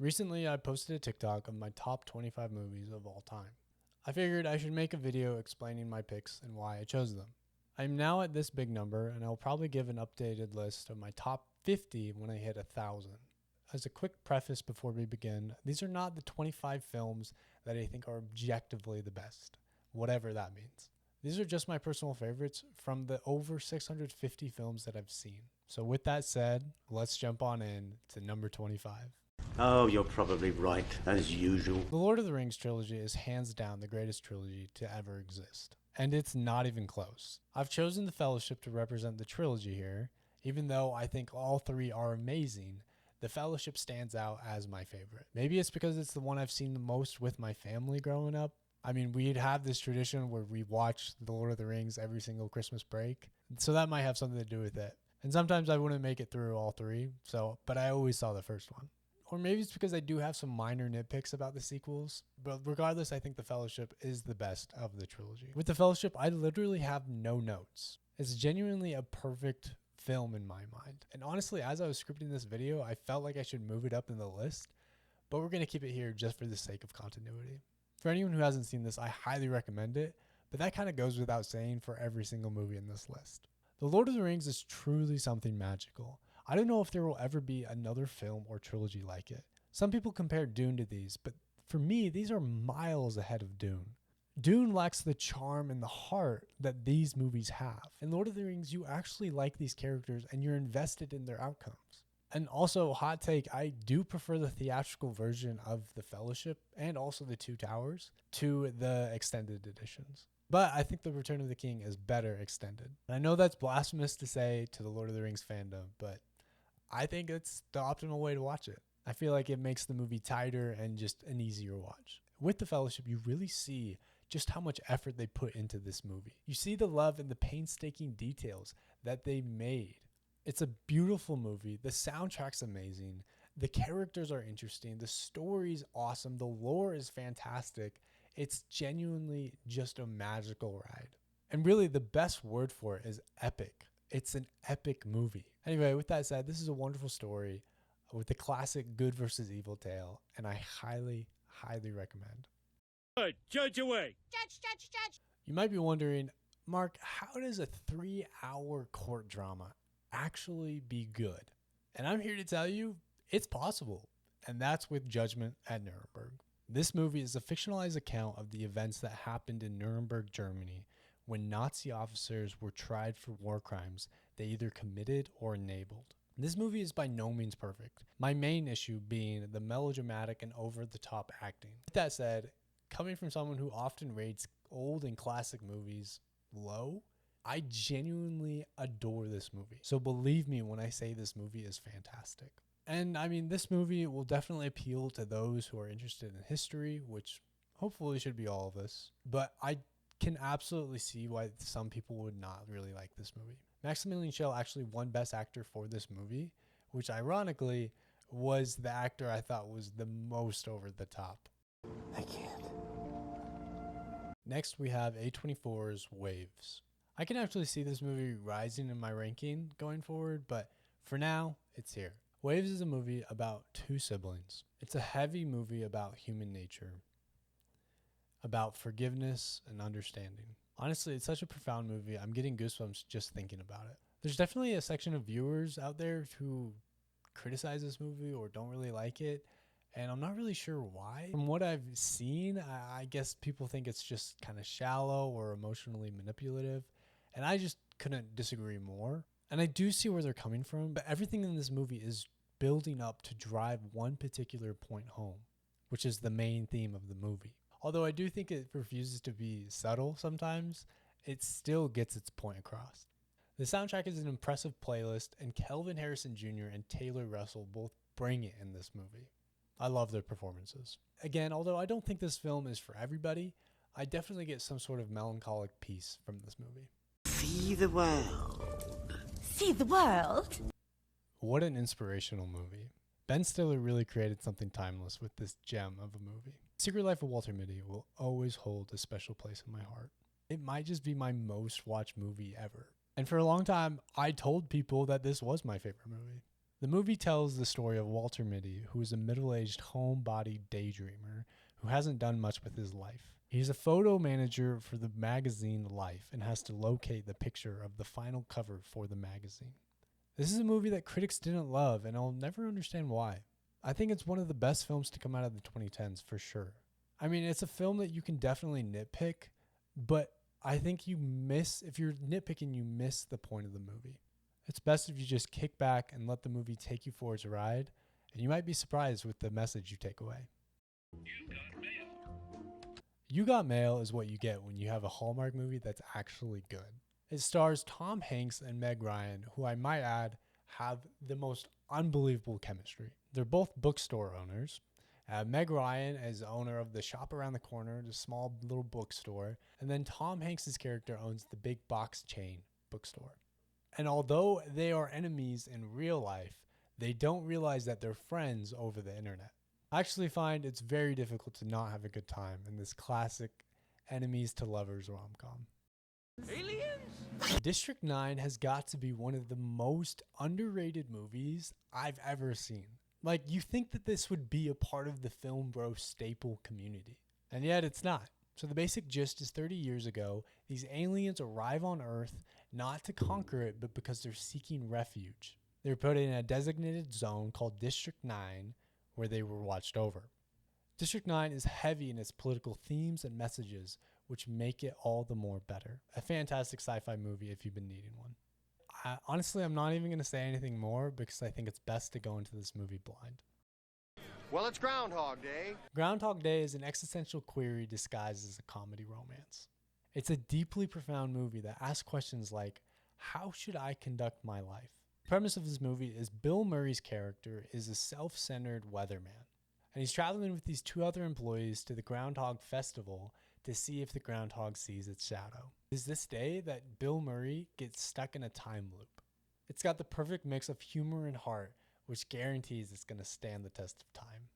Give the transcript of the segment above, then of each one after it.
Recently, I posted a TikTok of my top 25 movies of all time. I figured I should make a video explaining my picks and why I chose them. I am now at this big number, and I'll probably give an updated list of my top 50 when I hit 1,000. As a quick preface before we begin, these are not the 25 films that I think are objectively the best, whatever that means. These are just my personal favorites from the over 650 films that I've seen. So with that said, let's jump on in to number 25. Oh, you're probably right, as usual. The Lord of the Rings trilogy is hands down the greatest trilogy to ever exist. And it's not even close. I've chosen The Fellowship to represent the trilogy here. Even though I think all three are amazing, The Fellowship stands out as my favorite. Maybe it's because it's the one I've seen the most with my family growing up. I mean, we'd have this tradition where we watch The Lord of the Rings every single Christmas break. So that might have something to do with it. And sometimes I wouldn't make it through all three, but I always saw the first one. Or maybe it's because I do have some minor nitpicks about the sequels. But regardless, I think The Fellowship is the best of the trilogy. With The Fellowship, I literally have no notes. It's genuinely a perfect film in my mind. And honestly, as I was scripting this video, I felt like I should move it up in the list. But we're going to keep it here just for the sake of continuity. For anyone who hasn't seen this, I highly recommend it. But that kind of goes without saying for every single movie in this list. The Lord of the Rings is truly something magical. I don't know if there will ever be another film or trilogy like it. Some people compare Dune to these, but for me, these are miles ahead of Dune. Dune lacks the charm and the heart that these movies have. In Lord of the Rings, you actually like these characters and you're invested in their outcomes. And also, hot take, I do prefer the theatrical version of The Fellowship and also The Two Towers to the extended editions. But I think The Return of the King is better extended. And I know that's blasphemous to say to the Lord of the Rings fandom, but I think it's the optimal way to watch it. I feel like it makes the movie tighter and just an easier watch. With The Fellowship, you really see just how much effort they put into this movie. You see the love and the painstaking details that they made. It's a beautiful movie. The soundtrack's amazing. The characters are interesting. The story's awesome. The lore is fantastic. It's genuinely just a magical ride. And really, the best word for it is epic. It's an epic movie. Anyway, with that said, this is a wonderful story with the classic good versus evil tale, and I highly, highly recommend. Judge away. Judge. You might be wondering, Mark, how does a 3-hour court drama actually be good? And I'm here to tell you, it's possible. And that's with Judgment at Nuremberg. This movie is a fictionalized account of the events that happened in Nuremberg, Germany, when Nazi officers were tried for war crimes they either committed or enabled. This movie is by no means perfect, my main issue being the melodramatic and over-the-top acting. With that said, coming from someone who often rates old and classic movies low, I genuinely adore this movie. So believe me when I say this movie is fantastic. And I mean, this movie will definitely appeal to those who are interested in history, which hopefully should be all of us. But I can absolutely see why some people would not really like this movie. Maximilian Schell actually won Best Actor for this movie, which ironically was the actor I thought was the most over the top. I can't. Next, we have A24's Waves. I can actually see this movie rising in my ranking going forward, but for now, it's here. Waves is a movie about two siblings. It's a heavy movie about human nature, about forgiveness and understanding. Honestly, it's such a profound movie. I'm getting goosebumps just thinking about it. There's definitely a section of viewers out there who criticize this movie or don't really like it, and I'm not really sure why. From what I've seen, I guess people think it's just kind of shallow or emotionally manipulative, and I just couldn't disagree more. And I do see where they're coming from, but everything in this movie is building up to drive one particular point home, which is the main theme of the movie. Although I do think it refuses to be subtle sometimes, it still gets its point across. The soundtrack is an impressive playlist, and Kelvin Harrison Jr. and Taylor Russell both bring it in this movie. I love their performances. Again, although I don't think this film is for everybody, I definitely get some sort of melancholic peace from this movie. See the world. See the world. What an inspirational movie. Ben Stiller really created something timeless with this gem of a movie. Secret Life of Walter Mitty will always hold a special place in my heart. It might just be my most watched movie ever. And for a long time, I told people that this was my favorite movie. The movie tells the story of Walter Mitty, who is a middle-aged homebody daydreamer who hasn't done much with his life. He's a photo manager for the magazine Life and has to locate the picture of the final cover for the magazine. This is a movie that critics didn't love, and I'll never understand why. I think it's one of the best films to come out of the 2010s for sure. I mean, it's a film that you can definitely nitpick, but I think if you're nitpicking, you miss the point of the movie. It's best if you just kick back and let the movie take you for its ride, and you might be surprised with the message you take away. You Got Mail is what you get when you have a Hallmark movie that's actually good. It stars Tom Hanks and Meg Ryan, who I might add have the most unbelievable chemistry. They're both bookstore owners. Meg Ryan is the owner of the shop around the corner, the small little bookstore, and then Tom Hanks' character owns the big box chain bookstore. And although they are enemies in real life, they don't realize that they're friends over the internet. I actually find it's very difficult to not have a good time in this classic enemies to lovers rom-com. Aliens? District 9 has got to be one of the most underrated movies I've ever seen. Like, you think that this would be a part of the film bro staple community, and yet it's not. So the basic gist is 30 years ago, these aliens arrive on Earth not to conquer it, but because they're seeking refuge. They're put in a designated zone called District 9, where they were watched over. District 9 is heavy in its political themes and messages, which make it all the more better. A fantastic sci-fi movie if you've been needing one. Honestly, I'm not even going to say anything more because I think it's best to go into this movie blind. Well, it's Groundhog Day. Groundhog Day is an existential query disguised as a comedy romance. It's a deeply profound movie that asks questions like, how should I conduct my life? The premise of this movie is Bill Murray's character is a self-centered weatherman, and he's traveling with these two other employees to the Groundhog Festival to see if the groundhog sees its shadow. It's this day that Bill Murray gets stuck in a time loop. It's got the perfect mix of humor and heart, which guarantees it's going to stand the test of time.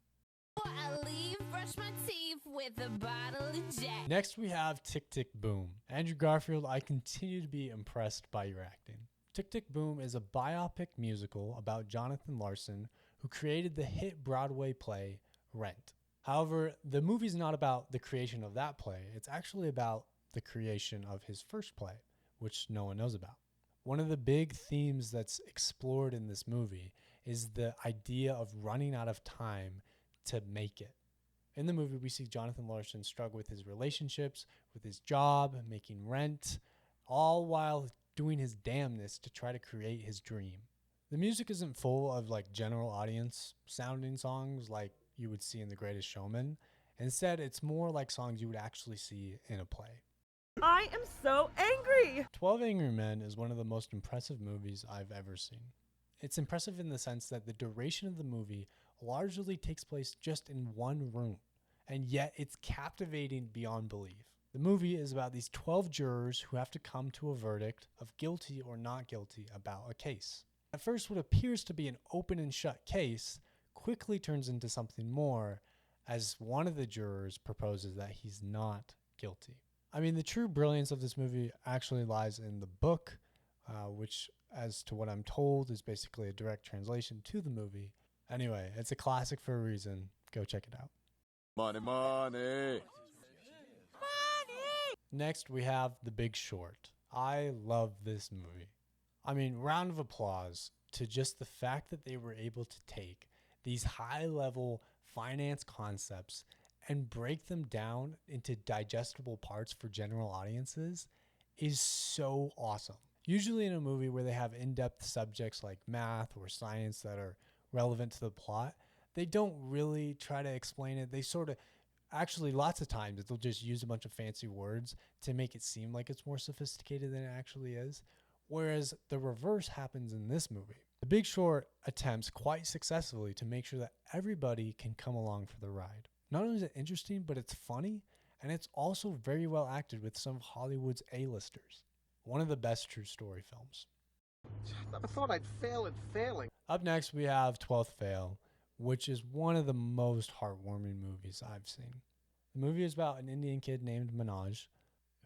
I leave, brush my teeth with a bottle of Jack. Next we have Tick, Tick, Boom. Andrew Garfield, I continue to be impressed by your acting. Tick, Tick, Boom is a biopic musical about Jonathan Larson, who created the hit Broadway play Rent. However, the movie's not about the creation of that play. It's actually about the creation of his first play, which no one knows about. One of the big themes that's explored in this movie is the idea of running out of time to make it. In the movie, we see Jonathan Larson struggle with his relationships, with his job, making rent, all while doing his damnness to try to create his dream. The music isn't full of like general audience sounding songs like you would see in The Greatest Showman. Instead, it's more like songs you would actually see in a play. I am so angry! 12 Angry Men is one of the most impressive movies I've ever seen. It's impressive in the sense that the duration of the movie largely takes place just in one room, and yet it's captivating beyond belief. The movie is about these 12 jurors who have to come to a verdict of guilty or not guilty about a case. At first, what appears to be an open and shut case quickly turns into something more as one of the jurors proposes that he's not guilty. I mean, the true brilliance of this movie actually lies in the book, which, as to what I'm told, is basically a direct translation to the movie. Anyway, it's a classic for a reason. Go check it out. Money, money. Next, we have The Big Short. I love this movie. I mean, round of applause to just the fact that they were able to take these high-level finance concepts and break them down into digestible parts for general audiences is so awesome. Usually in a movie where they have in-depth subjects like math or science that are relevant to the plot, they don't really try to explain it. They sort of, actually lots of times they'll just use a bunch of fancy words to make it seem like it's more sophisticated than it actually is. Whereas the reverse happens in this movie. The Big Short attempts quite successfully to make sure that everybody can come along for the ride. Not only is it interesting, but it's funny, and it's also very well acted with some of Hollywood's A-listers. One of the best true story films. I thought I'd fail at failing. Up next, we have 12th Fail, which is one of the most heartwarming movies I've seen. The movie is about an Indian kid named Manoj,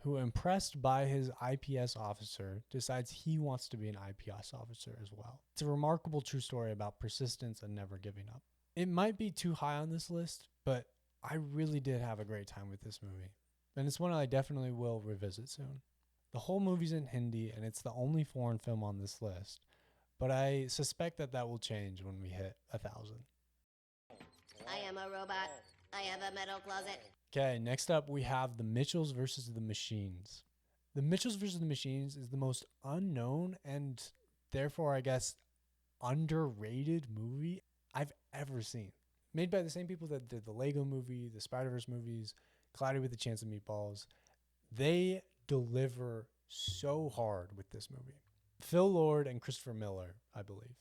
who, impressed by his IPS officer, decides he wants to be an IPS officer as well. It's a remarkable true story about persistence and never giving up. It might be too high on this list, but I really did have a great time with this movie. And it's one I definitely will revisit soon. The whole movie's in Hindi, and it's the only foreign film on this list, but I suspect that will change when we hit 1,000. I am a robot. I have a metal closet. Okay, next up we have The Mitchells versus the Machines. The Mitchells versus the Machines is the most unknown and therefore, I guess, underrated movie I've ever seen. Made by the same people that did the Lego movie, the Spider-Verse movies, Cloudy with a Chance of Meatballs. They deliver so hard with this movie. Phil Lord and Christopher Miller, I believe.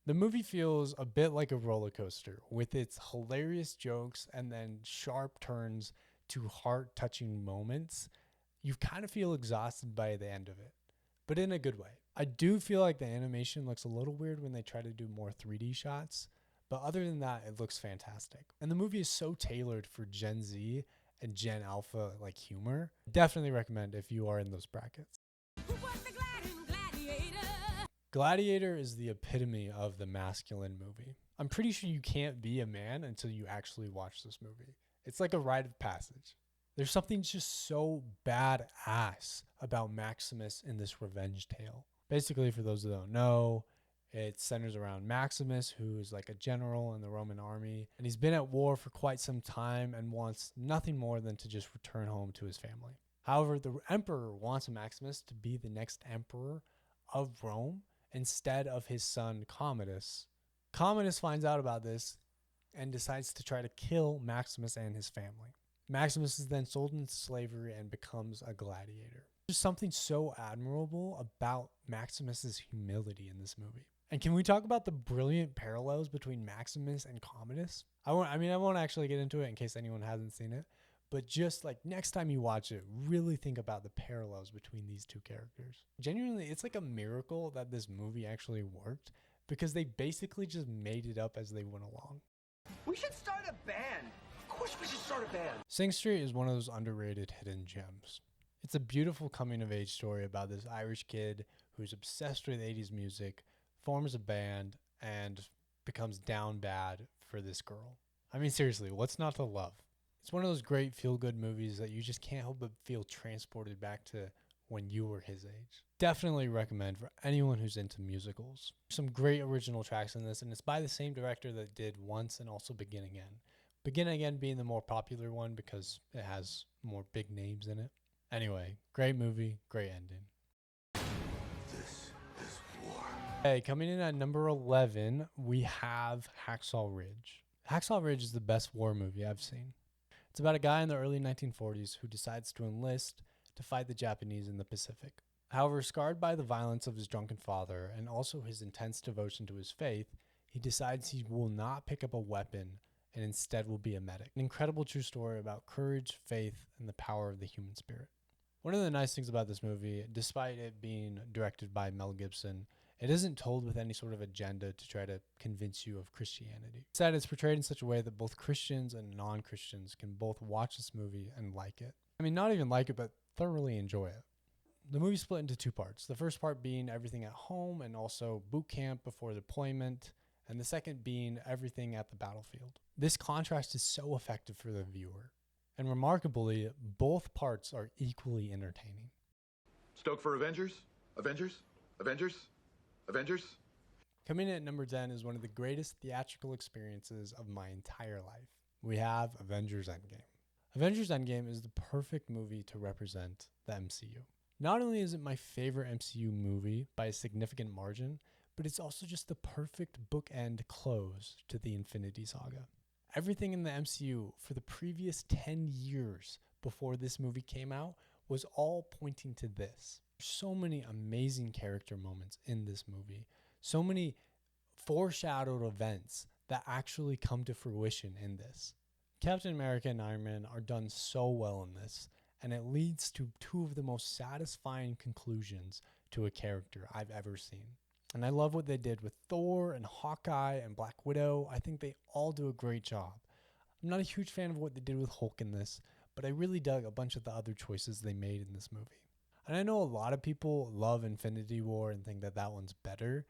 The movie feels a bit like a roller coaster with its hilarious jokes and then sharp turns to heart-touching moments. You kind of feel exhausted by the end of it, but in a good way. I do feel like the animation looks a little weird when they try to do more 3D shots, but other than that, it looks fantastic. And the movie is so tailored for Gen Z and Gen Alpha like humor. Definitely recommend if you are in those brackets. Gladiator is the epitome of the masculine movie. I'm pretty sure you can't be a man until you actually watch this movie. It's like a rite of passage. There's something just so badass about Maximus in this revenge tale. Basically, for those that don't know, it centers around Maximus, who is like a general in the Roman army, and he's been at war for quite some time and wants nothing more than to just return home to his family. However, the emperor wants Maximus to be the next emperor of Rome instead of his son Commodus. Commodus finds out about this and decides to try to kill Maximus and his family. Maximus is then sold into slavery and becomes a gladiator. There's something so admirable about Maximus's humility in this movie. And can we talk about the brilliant parallels between Maximus and Commodus? I won't actually get into it in case anyone hasn't seen it, but just like next time you watch it, really think about the parallels between these two characters. Genuinely, it's like a miracle that this movie actually worked because they basically just made it up as they went along. We should start a band. Of course we should start a band. Sing Street is one of those underrated hidden gems. It's a beautiful coming-of-age story about this Irish kid who's obsessed with 80s music, forms a band, and becomes down bad for this girl. I mean, seriously, what's not to love? It's one of those great feel-good movies that you just can't help but feel transported back to when you were his age. Definitely recommend for anyone who's into musicals. Some great original tracks in this, and it's by the same director that did Once and also Begin Again. Begin Again being the more popular one because it has more big names in it. Anyway, great movie, great ending. This is war. Hey, coming in at number 11, we have Hacksaw Ridge. Hacksaw Ridge is the best war movie I've seen. It's about a guy in the early 1940s who decides to enlist to fight the Japanese in the Pacific. However, scarred by the violence of his drunken father and also his intense devotion to his faith, he decides he will not pick up a weapon and instead will be a medic. An incredible true story about courage, faith, and the power of the human spirit. One of the nice things about this movie, despite it being directed by Mel Gibson, it isn't told with any sort of agenda to try to convince you of Christianity. Instead, it's portrayed in such a way that both Christians and non-Christians can both watch this movie and like it. I mean, not even like it, but thoroughly enjoy it. The movie's split into two parts. The first part being everything at home and also boot camp before deployment, and the second being everything at the battlefield. This contrast is so effective for the viewer. And remarkably, both parts are equally entertaining. Stoked for Avengers? Avengers? Avengers? Avengers? Coming in at number 10 is one of the greatest theatrical experiences of my entire life. We have Avengers Endgame. Avengers Endgame is the perfect movie to represent the MCU. Not only is it my favorite MCU movie by a significant margin, but it's also just the perfect bookend close to the Infinity Saga. Everything in the MCU for the previous 10 years before this movie came out was all pointing to this. So many amazing character moments in this movie. So many foreshadowed events that actually come to fruition in this. Captain America and Iron Man are done so well in this, and it leads to two of the most satisfying conclusions to a character I've ever seen. And I love what they did with Thor and Hawkeye and Black Widow. I think they all do a great job. I'm not a huge fan of what they did with Hulk in this, but I really dug a bunch of the other choices they made in this movie. And I know a lot of people love Infinity War and think that that one's better.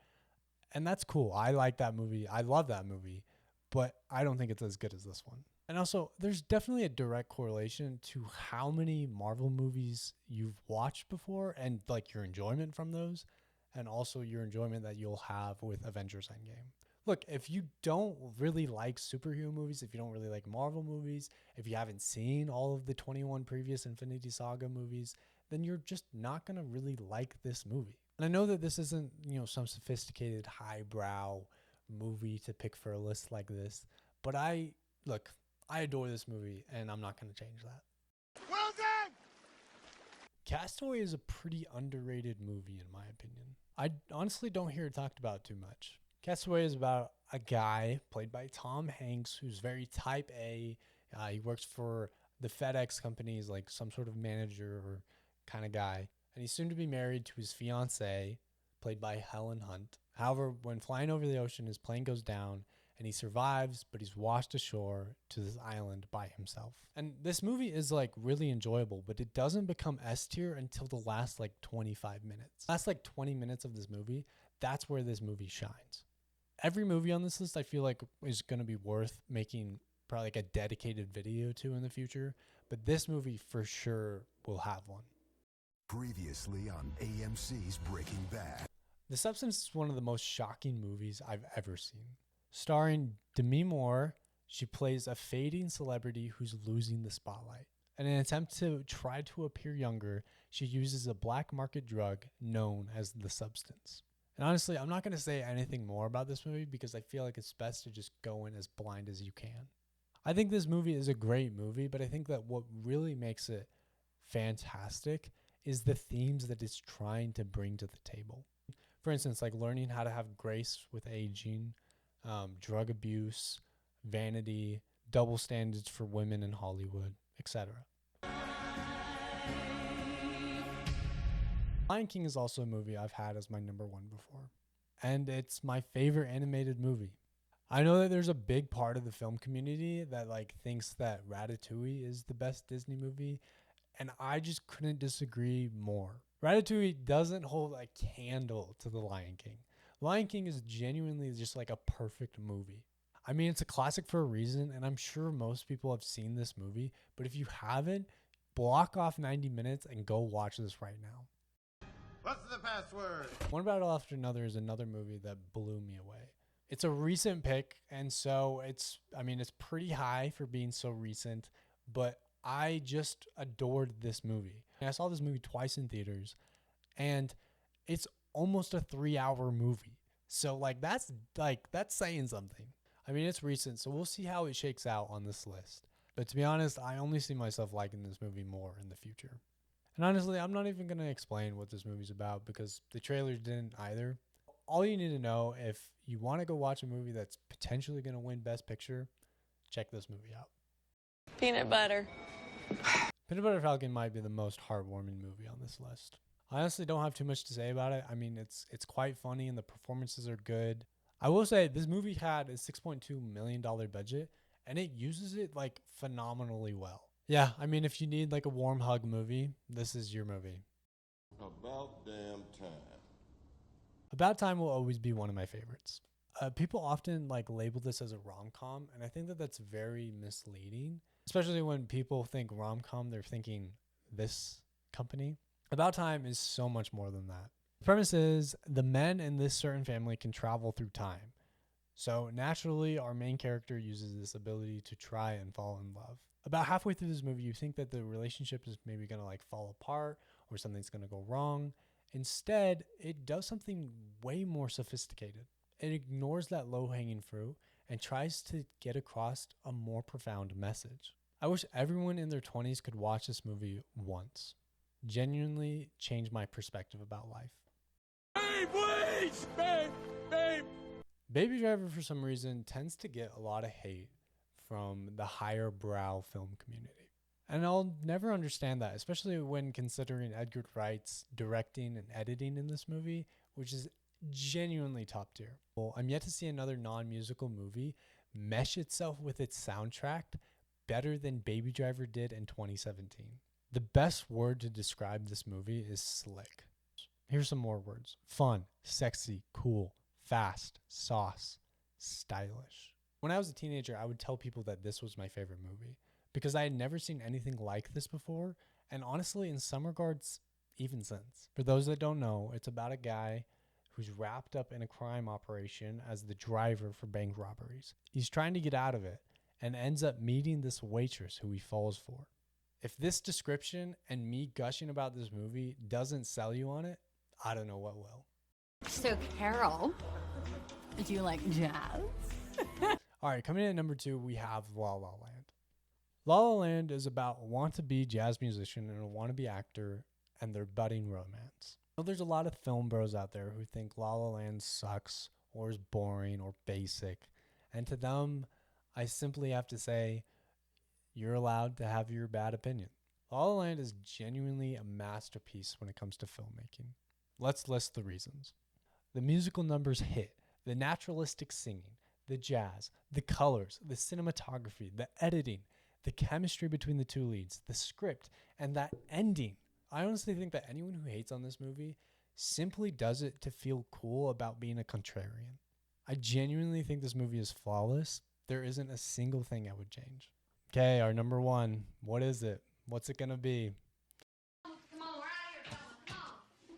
And that's cool. I like that movie. I love that movie, but I don't think it's as good as this one. And also, there's definitely a direct correlation to how many Marvel movies you've watched before and like your enjoyment from those, and also your enjoyment that you'll have with Avengers Endgame. Look, if you don't really like superhero movies, if you don't really like Marvel movies, if you haven't seen all of the 21 previous Infinity Saga movies, then you're just not going to really like this movie. And I know that this isn't, some sophisticated highbrow movie to pick for a list like this, but I adore this movie and I'm not going to change that. Well done! Castaway is a pretty underrated movie in my opinion. I honestly don't hear it talked about too much. Castaway is about a guy played by Tom Hanks who's very type A. He works for the FedEx company, he's like some sort of manager or kind of guy. And he's soon to be married to his fiancée, played by Helen Hunt. However, when flying over the ocean, his plane goes down and he survives, but he's washed ashore to this island by himself. And this movie is like really enjoyable, but it doesn't become S tier until the last like 25 minutes. Last like 20 minutes of this movie, that's where this movie shines. Every movie on this list I feel like is going to be worth making probably like a dedicated video to in the future, but this movie for sure will have one. Previously on AMC's Breaking Bad. The Substance is one of the most shocking movies I've ever seen. Starring Demi Moore, she plays a fading celebrity who's losing the spotlight. In an attempt to try to appear younger, she uses a black market drug known as the Substance. And honestly, I'm not going to say anything more about this movie because I feel like it's best to just go in as blind as you can. I think this movie is a great movie, but I think that what really makes it fantastic is the themes that it's trying to bring to the table. For instance, like learning how to have grace with aging, drug abuse, vanity, double standards for women in Hollywood, etc. Lion King is also a movie I've had as my number one before, and it's my favorite animated movie. I know that there's a big part of the film community that like thinks that Ratatouille is the best Disney movie, and I just couldn't disagree more. Ratatouille doesn't hold a candle to The Lion King. Lion King is genuinely just like a perfect movie. I mean, it's a classic for a reason, and I'm sure most people have seen this movie, but if you haven't, block off 90 minutes and go watch this right now. What's the password? One Battle After Another is another movie that blew me away. It's a recent pick, and so it's pretty high for being so recent, but I just adored this movie. I saw this movie twice in theaters, and it's almost a 3-hour movie. So that's saying something. I mean, it's recent, so we'll see how it shakes out on this list. But to be honest, I only see myself liking this movie more in the future. And honestly, I'm not even going to explain what this movie's about because the trailers didn't either. All you need to know, if you want to go watch a movie that's potentially going to win Best Picture, check this movie out. Peanut butter. Peanut Butter Falcon might be the most heartwarming movie on this list. I honestly don't have too much to say about it. I mean, it's quite funny and the performances are good. I will say this movie had a $6.2 million budget and it uses it phenomenally well. Yeah, I mean, if you need a warm hug movie, this is your movie. About damn time. About Time will always be one of my favorites. People often label this as a rom-com, and I think that that's very misleading, especially when people think rom-com, they're thinking this company. About Time is so much more than that. The premise is the men in this certain family can travel through time. So naturally, our main character uses this ability to try and fall in love. About halfway through this movie, you think that the relationship is maybe going to fall apart or something's going to go wrong. Instead, it does something way more sophisticated. It ignores that low-hanging fruit and tries to get across a more profound message. I wish everyone in their 20s could watch this movie once. Genuinely changed my perspective about life. Hey, please! Babe! Babe! Baby Driver, for some reason, tends to get a lot of hate from the higher brow film community. And I'll never understand that, especially when considering Edgar Wright's directing and editing in this movie, which is genuinely top tier. Well, I'm yet to see another non-musical movie mesh itself with its soundtrack better than Baby Driver did in 2017. The best word to describe this movie is slick. Here's some more words. Fun, sexy, cool, fast, sauce, stylish. When I was a teenager, I would tell people that this was my favorite movie because I had never seen anything like this before, and honestly, in some regards, even since. For those that don't know, it's about a guy who's wrapped up in a crime operation as the driver for bank robberies. He's trying to get out of it and ends up meeting this waitress who he falls for. If this description and me gushing about this movie doesn't sell you on it, I don't know what will. So, Carol, do you like jazz? All right, coming in at number 2, we have La La Land. La La Land is about a want-to-be jazz musician and a wannabe actor and their budding romance. Now, there's a lot of film bros out there who think La La Land sucks or is boring or basic. And to them, I simply have to say, you're allowed to have your bad opinion. La La Land is genuinely a masterpiece when it comes to filmmaking. Let's list the reasons. The musical numbers hit, the naturalistic singing, the jazz, the colors, the cinematography, the editing, the chemistry between the two leads, the script, and that ending. I honestly think that anyone who hates on this movie simply does it to feel cool about being a contrarian. I genuinely think this movie is flawless. There isn't a single thing I would change. Okay, our number 1. What is it? What's it going to be? Come on, we're out here, come on.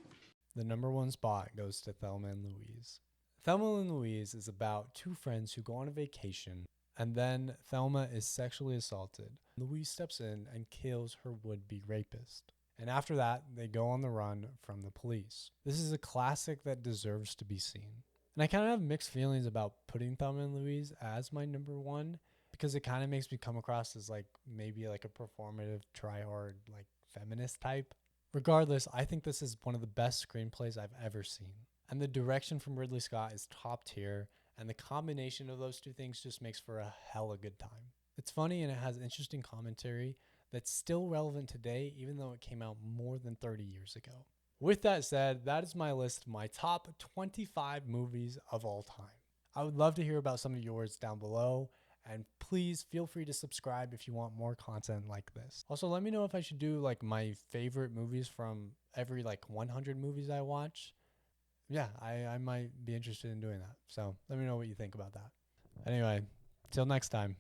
The number 1 spot goes to Thelma and Louise. Thelma and Louise is about 2 friends who go on a vacation, and then Thelma is sexually assaulted. Louise steps in and kills her would-be rapist. And after that, they go on the run from the police. This is a classic that deserves to be seen. And I kind of have mixed feelings about putting Thelma and Louise as my number 1 because it kind of makes me come across as like maybe like a performative, try-hard, like feminist type. Regardless, I think this is one of the best screenplays I've ever seen. And the direction from Ridley Scott is top tier, and the combination of those 2 things just makes for a hella good time. It's funny and it has interesting commentary that's still relevant today, even though it came out more than 30 years ago. With that said, that is my list of my top 25 movies of all time. I would love to hear about some of yours down below, and please feel free to subscribe if you want more content like this. Also, let me know if I should do like my favorite movies from every like 100 movies I watch. Yeah, I might be interested in doing that. So let me know what you think about that. Anyway, till next time.